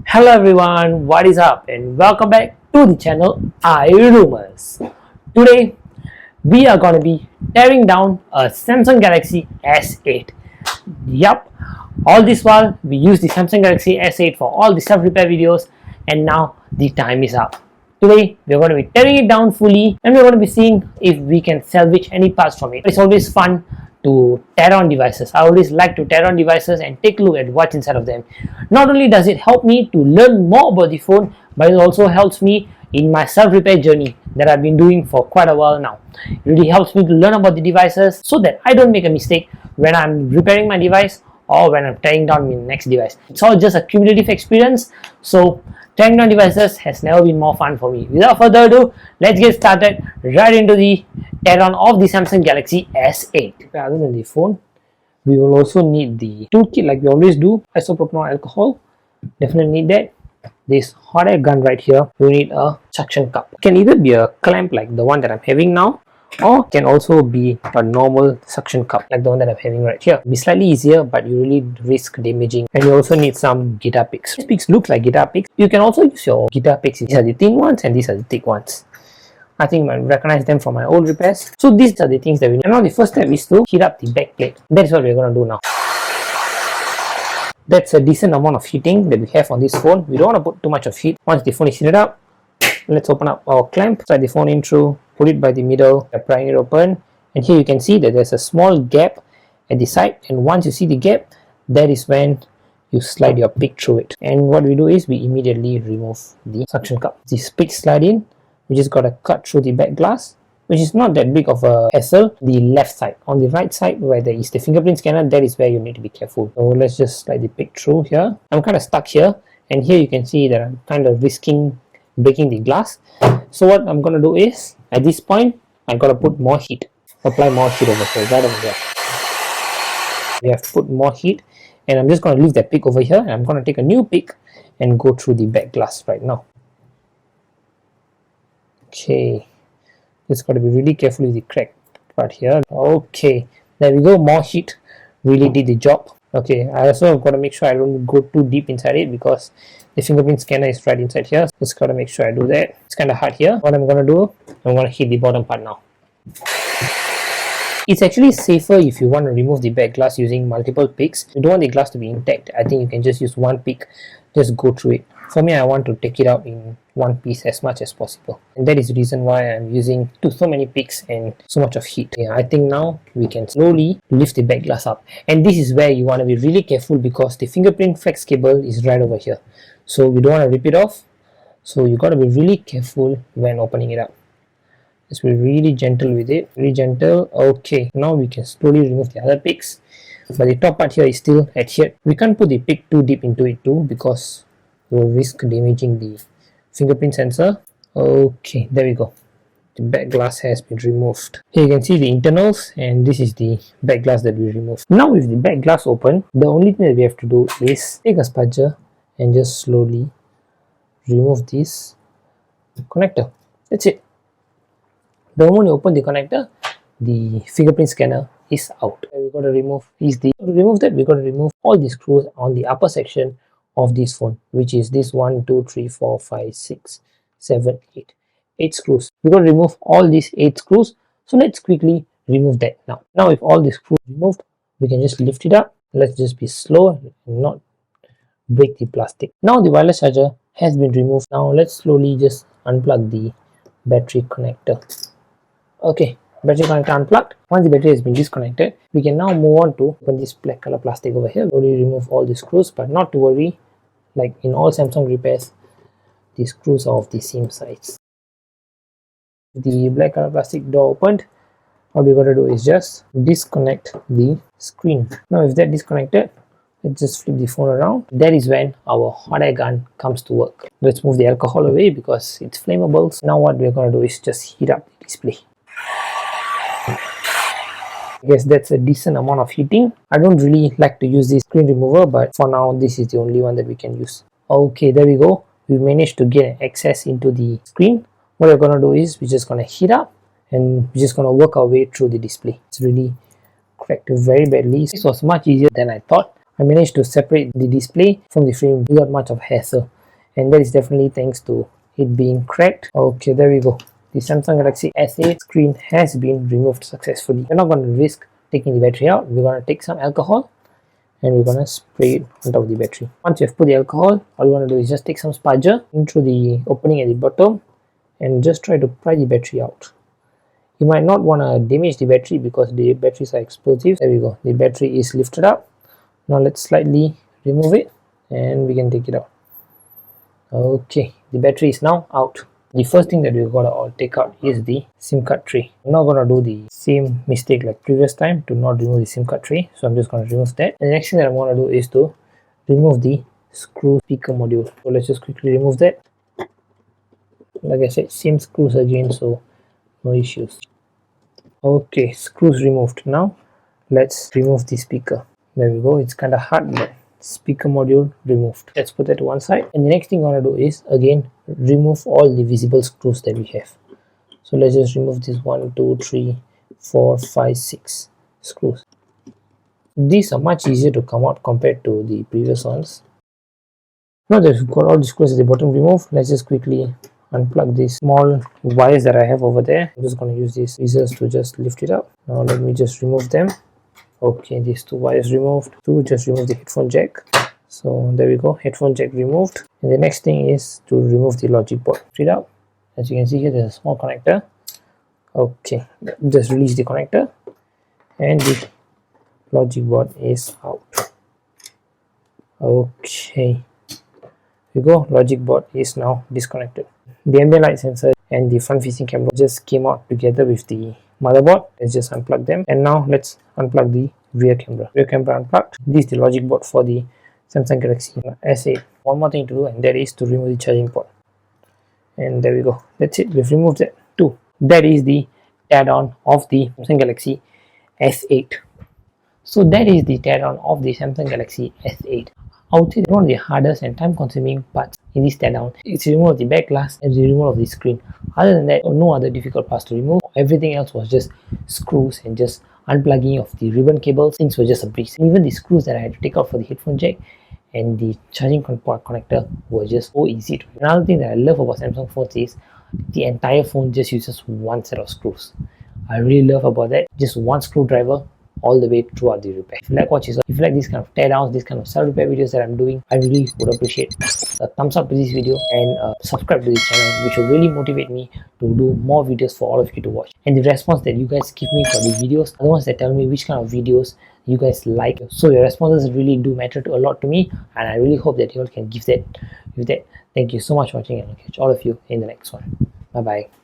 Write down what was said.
Hello everyone, what is up and welcome back to the channel iRumors. Today we are going to be tearing down a Samsung Galaxy S8. Yup, all this while we use the Samsung Galaxy S8 for all the self-repair videos, and now the time is up. Today we are going to be tearing it down fully and we're going to be seeing if we can salvage any parts from it. It's always fun to tear on devices. I always like to tear on devices and take a look at what's inside of them. Not only does it help me to learn more about the phone, but it also helps me in my self-repair journey that I've been doing for quite a while now. It really helps me to learn about the devices so that I don't make a mistake when I'm repairing my device or when I'm tearing down my next device. It's all just a cumulative experience, so tearing down devices has never been more fun for me. Without further ado, let's get started right into the tear down of the Samsung Galaxy S8. Other than the phone, we will also need the toolkit like we always do. Isopropanol alcohol, definitely need that. This hot air gun right here, we need a suction cup. It can either be a clamp like the one that I'm having now, or can also be a normal suction cup like the one that I'm having right here. It'll be slightly easier, but you really risk damaging. And you also need some guitar picks. These picks look like guitar picks. You can also use your guitar picks. These are the thin ones and these are the thick ones. I think I recognize them from my old repairs. So these are the things that we need. And now the first step is to heat up the back plate. That's what we're going to do now. That's a decent amount of heating that we have on this phone. We don't want to put too much of heat. Once the phone is heated up, let's open up our clamp, slide the phone in through, put it by the middle, prying it open, and here you can see that there's a small gap at the side, and once you see the gap, that is when you slide your pick through it. And what we do is we immediately remove the suction cup. This pick slide in, we just got to cut through the back glass, which is not that big of a hassle. The left side, on the right side where there is the fingerprint scanner, that is where you need to be careful. So let's just slide the pick through here. I'm kind of stuck here, and here you can see that I'm kind of risking breaking the glass. So what I'm going to do is, at this point, I'm going to put more heat, apply more heat over here, right over here. We have to put more heat, and I'm just going to leave that pick over here, and I'm going to take a new pick and go through the back glass right now. Okay, just got to be really careful with the crack part here. Okay, there we go, more heat really did the job. Okay, I also got to make sure I don't go too deep inside it because the fingerprint scanner is right inside here. Just got to make sure I do that. It's kind of hard here. What I'm going to do, I'm going to hit the bottom part now. It's actually safer if you want to remove the back glass using multiple picks. You don't want the glass to be intact. I think you can just use one pick, just go through it. For me, I want to take it out in one piece as much as possible, and that is the reason why I'm using so many picks and so much of heat. Yeah, I think now we can slowly lift the back glass up, and this is where you want to be really careful because the fingerprint flex cable is right over here, so we don't want to rip it off. So you got to be really careful when opening it up. Just be really gentle with it, really gentle. Okay, now we can slowly remove the other picks, but the top part here is still adhered. We can't put the pick too deep into it too because we will risk damaging the fingerprint sensor. Okay, there we go. The back glass has been removed. Here you can see the internals, and this is the back glass that we removed. Now with the back glass open, the only thing that we have to do is take a spudger and just slowly remove this connector. That's it. The moment you open the connector, the fingerprint scanner is out. We got to remove to remove that, we got to remove all the screws on the upper section of this phone, which is this 1 2 3 4 5 6 7 8 screws. We got to remove all these 8 screws. So let's quickly remove that now. If all the screws removed, we can just lift it up. Let's just be slow and not break the plastic. Now the wireless charger has been removed. Now let's slowly just unplug the battery connector. Okay, battery connector unplugged. Once the battery has been disconnected, we can now move on to open this black color plastic over here. Slowly remove all the screws, but not to worry, like in all Samsung repairs, the screws are of the same size. The black color plastic door opened. All we got to do is just disconnect the screen. Now if that disconnected, let's just flip the phone around. That is when our hot air gun comes to work. Let's move the alcohol away because it's flammable. Now what we're going to do is just heat up the display. I guess that's a decent amount of heating. I don't really like to use this screen remover, but for now this is the only one that we can use. Okay, there we go. We managed to get access into the screen. What we're going to do is we're just going to heat up and we're just going to work our way through the display. It's really cracked very badly. This was much easier than I thought. I managed to separate the display from the frame without much of hassle, and that is definitely thanks to it being cracked. Okay, there we go. The Samsung Galaxy S8 screen has been removed successfully. We're not going to risk taking the battery out. We're going to take some alcohol and we're going to spray it on top of the battery. Once you've put the alcohol, all you want to do is just take some spudger into the opening at the bottom and just try to pry the battery out. You might not want to damage the battery because the batteries are explosive. There we go. The battery is lifted up. Now let's slightly remove it and we can take it out. Okay, the battery is now out. The first thing that we've got to take out is the SIM card tray. I'm not going to do the same mistake like previous time to not remove the SIM card tray. So I'm just going to remove that. And the next thing that I'm going to do is to remove the screw speaker module. So let's just quickly remove that. Like I said, same screws again, so no issues. Okay, screws removed. Now let's remove the speaker. There we go. It's kind of hard, but speaker module removed. Let's put that to one side. And the next thing I want to do is again remove all the visible screws that we have. So let's just remove this 1, 2, 3, 4, 5, 6 screws. These are much easier to come out compared to the previous ones. Now that we've got all the screws at the bottom removed, let's just quickly unplug these small wires that I have over there. I'm just going to use these scissors to just lift it up. Now let me just remove them. Okay, these two wires removed. Just remove the headphone jack. So there we go, headphone jack removed. And the next thing is to remove the logic board. Straight out. As you can see here, there's a small connector. Okay, just release the connector and the logic board is out. Okay, here we go, logic board is now disconnected. The ambient light sensor and the front facing camera just came out together with the motherboard. Let's just unplug them, and now let's unplug the rear camera. Rear camera unplugged. This is the logic board for the Samsung Galaxy S8. One more thing to do, and that is to remove the charging port. And there we go, that's it, we've removed that too. That is the teardown of the Samsung Galaxy S8. So that is the teardown of the Samsung Galaxy S8. I would say one of the hardest and time consuming parts in this teardown is the removal of the back glass and the removal of the screen. Other than that, no other difficult parts to remove. Everything else was just screws and just unplugging of the ribbon cables. Things were just a breeze. Even the screws that I had to take out for the headphone jack and the charging port connector were just so easy to remove. Another thing that I love about Samsung phones is the entire phone just uses one set of screws. I really love about that. Just one screwdriver all the way throughout the repair. If you like what you saw, if you like these kind of teardowns, these kind of self-repair videos that I'm doing, I really would appreciate a thumbs up to this video and subscribe to this channel, which will really motivate me to do more videos for all of you to watch. And the response that you guys give me for the videos are the ones that tell me which kind of videos you guys like. So your responses really do matter a lot to me, and I really hope that you all can give that. Thank you so much for watching, and I'll catch all of you in the next one. Bye bye.